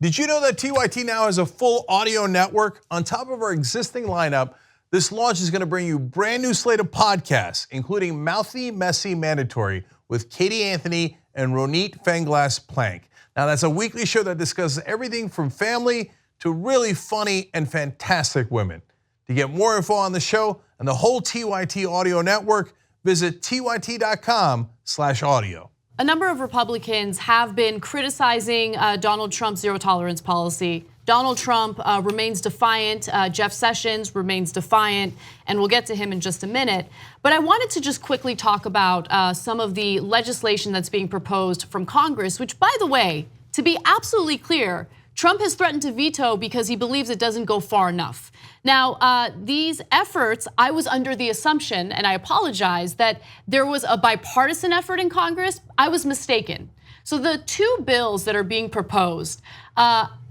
Did you know that TYT now has a full audio network? On top of our existing lineup, this launch is gonna bring you a brand new slate of podcasts, including Mouthy, Messy, Mandatory with Katie Anthony and Ronit Fanglas-Plank. Now that's a weekly show that discusses everything from family to really funny and fantastic women. To get more info on the show and the whole TYT audio network, visit tyt.com/audio. A number of Republicans have been criticizing Donald Trump's zero tolerance policy. Donald Trump remains defiant, Jeff Sessions remains defiant, and we'll get to him in just a minute. But I wanted to just quickly talk about some of the legislation that's being proposed from Congress, which, by the way, to be absolutely clear, Trump has threatened to veto because he believes it doesn't go far enough. Now, these efforts, I was under the assumption, and I apologize, that there was a bipartisan effort in Congress. I was mistaken. So the two bills that are being proposed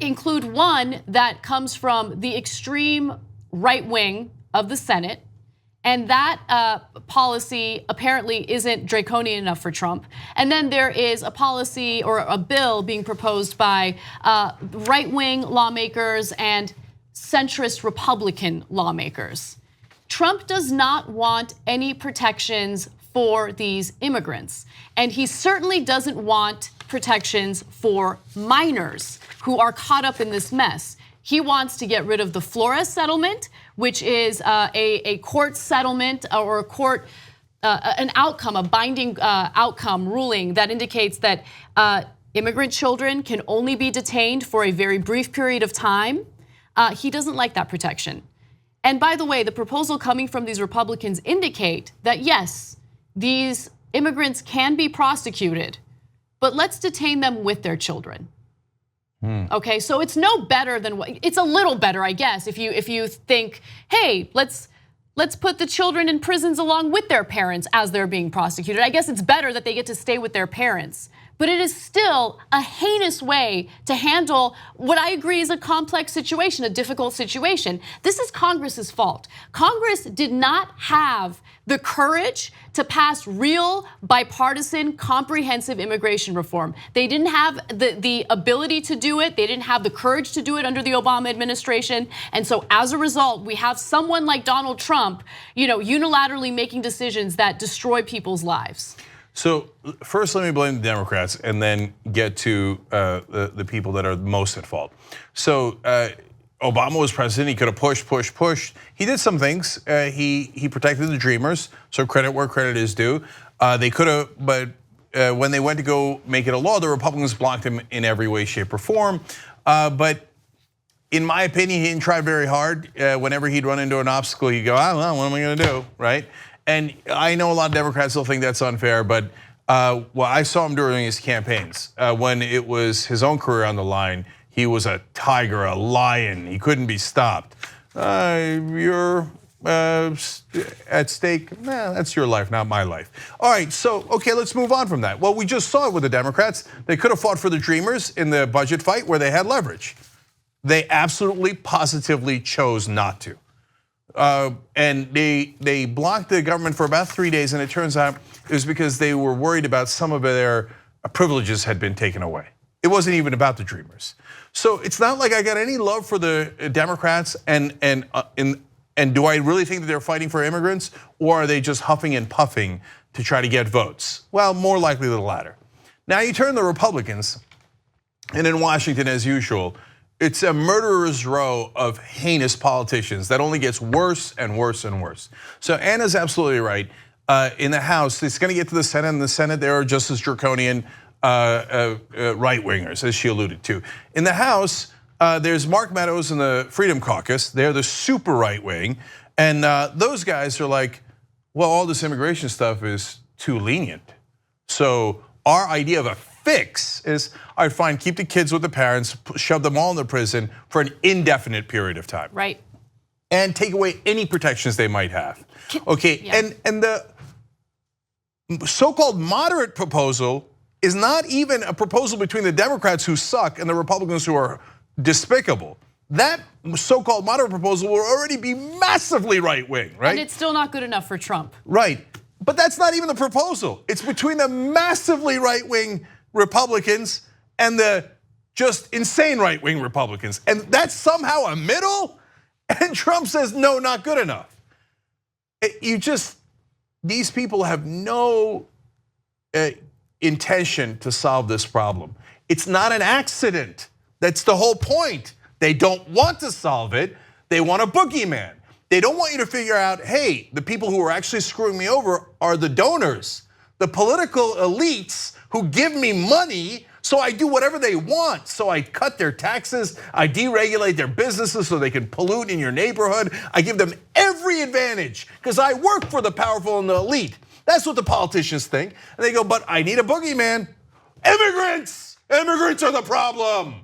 include one that comes from the extreme right wing of the Senate, and that policy apparently isn't draconian enough for Trump. And then there is a policy or a bill being proposed by right-wing lawmakers and centrist Republican lawmakers. Trump does not want any protections for these immigrants. And he certainly doesn't want protections for minors who are caught up in this mess. He wants to get rid of the Flores settlement, which is a court settlement or a court, an outcome, a binding outcome ruling that indicates that immigrant children can only be detained for a very brief period of time. He doesn't like that protection. And by the way, the proposal coming from these Republicans indicate that yes, these immigrants can be prosecuted, but let's detain them with their children. Okay, so it's no better than what, it's a little better, I guess, if you think, hey, let's put the children in prisons along with their parents as they're being prosecuted. I guess it's better that they get to stay with their parents. But it is still a heinous way to handle what I agree is a complex situation, a difficult situation. This is Congress's fault. Congress did not have the courage to pass real bipartisan comprehensive immigration reform. They didn't have the ability to do it. They didn't have the courage to do it under the Obama administration. And so as a result, we have someone like Donald Trump, unilaterally making decisions that destroy people's lives. So first, let me blame the Democrats and then get to the people that are most at fault. So Obama was president, he could have pushed. He did some things, he protected the Dreamers, so credit where credit is due. They could have, but when they went to go make it a law, the Republicans blocked him in every way, shape, or form. But in my opinion, he didn't try very hard. Whenever he'd run into an obstacle, he'd go, well, what am I gonna do, right? And I know a lot of Democrats will think that's unfair, but I saw him during his campaigns. When it was his own career on the line, he was a tiger, a lion. He couldn't be stopped. You're at stake. That's your life, not my life. All right, so okay, let's move on from that. Well, we just saw it with the Democrats. They could have fought for the Dreamers in the budget fight where they had leverage. They absolutely, positively chose not to. And they blocked the government for about 3 days, and it turns out it was because they were worried about some of their privileges had been taken away. It wasn't even about the Dreamers. So it's not like I got any love for the Democrats, and do I really think that they're fighting for immigrants, or are they just huffing and puffing to try to get votes? Well, more likely the latter. Now you turn to the Republicans, and in Washington, as usual, it's a murderer's row of heinous politicians that only gets worse and worse and worse. So Anna's absolutely right. In the House, it's going to get to the Senate. In the Senate, there are just as draconian right-wingers, as she alluded to. In the House, there's Mark Meadows and the Freedom Caucus. They're the super right-wing. And those guys are like, well, all this immigration stuff is too lenient. So our idea of a fix is, all right, fine, keep the kids with the parents, shove them all into prison for an indefinite period of time. Right. And take away any protections they might have. Okay, yeah. And the so-called moderate proposal is not even a proposal between the Democrats who suck and the Republicans who are despicable. That so-called moderate proposal will already be massively right-wing, right? And it's still not good enough for Trump. Right, but that's not even the proposal. It's between the massively right-wing Republicans and the just insane right-wing Republicans. And that's somehow a middle? And Trump says, no, not good enough. These people have no intention to solve this problem. It's not an accident. That's the whole point. They don't want to solve it. They want a boogeyman. They don't want you to figure out, hey, the people who are actually screwing me over are the donors, the political elites who give me money, so I do whatever they want. So I cut their taxes, I deregulate their businesses so they can pollute in your neighborhood. I give them every advantage because I work for the powerful and the elite. That's what the politicians think. And they go, but I need a boogeyman. Immigrants! Immigrants are the problem.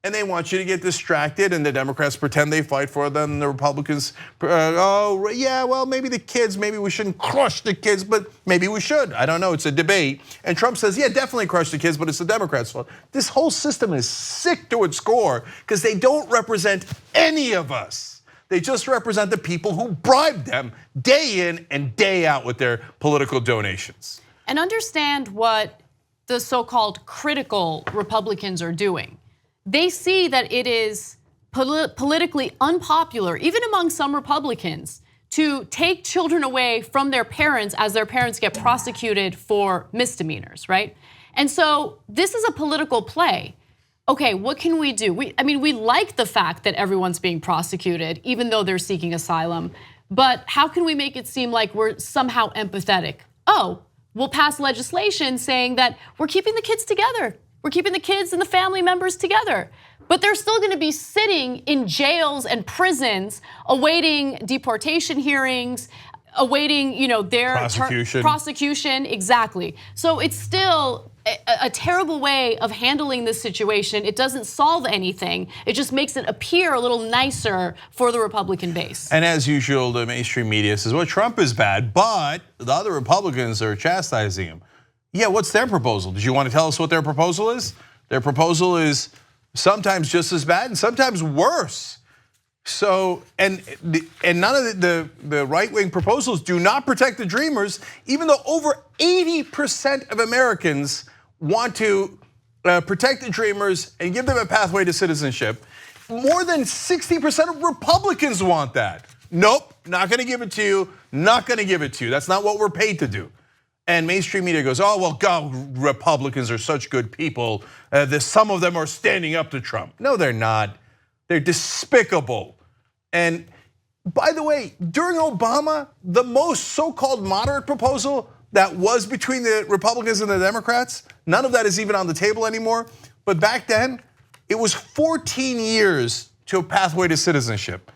And they want you to get distracted, and the Democrats pretend they fight for them, and the Republicans, oh yeah, well maybe the kids, maybe we shouldn't crush the kids, but maybe we should. I don't know, it's a debate. And Trump says, yeah, definitely crush the kids, but it's the Democrats' fault. This whole system is sick to its core because they don't represent any of us. They just represent the people who bribe them day in and day out with their political donations. And understand what the so-called critical Republicans are doing. They see that it is politically unpopular, even among some Republicans, to take children away from their parents as their parents get prosecuted for misdemeanors, right? And so this is a political play. Okay, what can we do? We like the fact that everyone's being prosecuted, even though they're seeking asylum, but how can we make it seem like we're somehow empathetic? Oh, we'll pass legislation saying that we're keeping the kids together. We're keeping the kids and the family members together. But they're still gonna be sitting in jails and prisons awaiting deportation hearings, awaiting their prosecution, exactly. So it's still a terrible way of handling this situation. It doesn't solve anything. It just makes it appear a little nicer for the Republican base. And as usual, the mainstream media says, well, Trump is bad, but the other Republicans are chastising him. Yeah, what's their proposal? Did you want to tell us what their proposal is? Their proposal is sometimes just as bad and sometimes worse. So, and none of the right-wing proposals do not protect the dreamers, even though over 80% of Americans want to protect the dreamers and give them a pathway to citizenship. More than 60% of Republicans want that. Nope, not gonna give it to you, not gonna give it to you. That's not what we're paid to do. And mainstream media goes, oh, well, God, Republicans are such good people. Some of them are standing up to Trump. No, they're not. They're despicable. And by the way, during Obama, the most so-called moderate proposal that was between the Republicans and the Democrats, none of that is even on the table anymore. But back then, it was 14 years to a pathway to citizenship.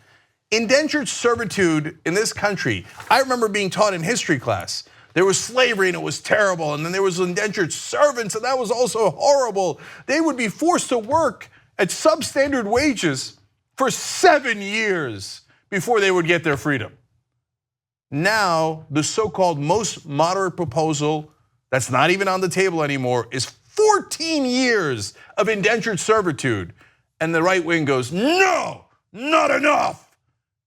Indentured servitude in this country, I remember being taught in history class, there was slavery and it was terrible, and then there was indentured servants and that was also horrible. They would be forced to work at substandard wages for 7 years before they would get their freedom. Now, the so-called most moderate proposal that's not even on the table anymore is 14 years of indentured servitude. And the right wing goes, no, not enough.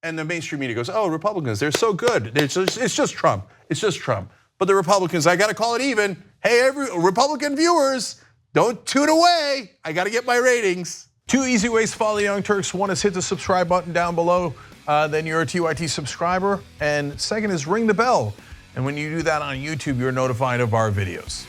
And the mainstream media goes, oh, Republicans, they're so good. It's just Trump, it's just Trump. But the Republicans, I gotta call it even. Hey, every Republican viewers, don't tune away. I gotta get my ratings. 2 easy ways to follow the Young Turks. One is hit the subscribe button down below, then you're a TYT subscriber. And second is ring the bell. And when you do that on YouTube, you're notified of our videos.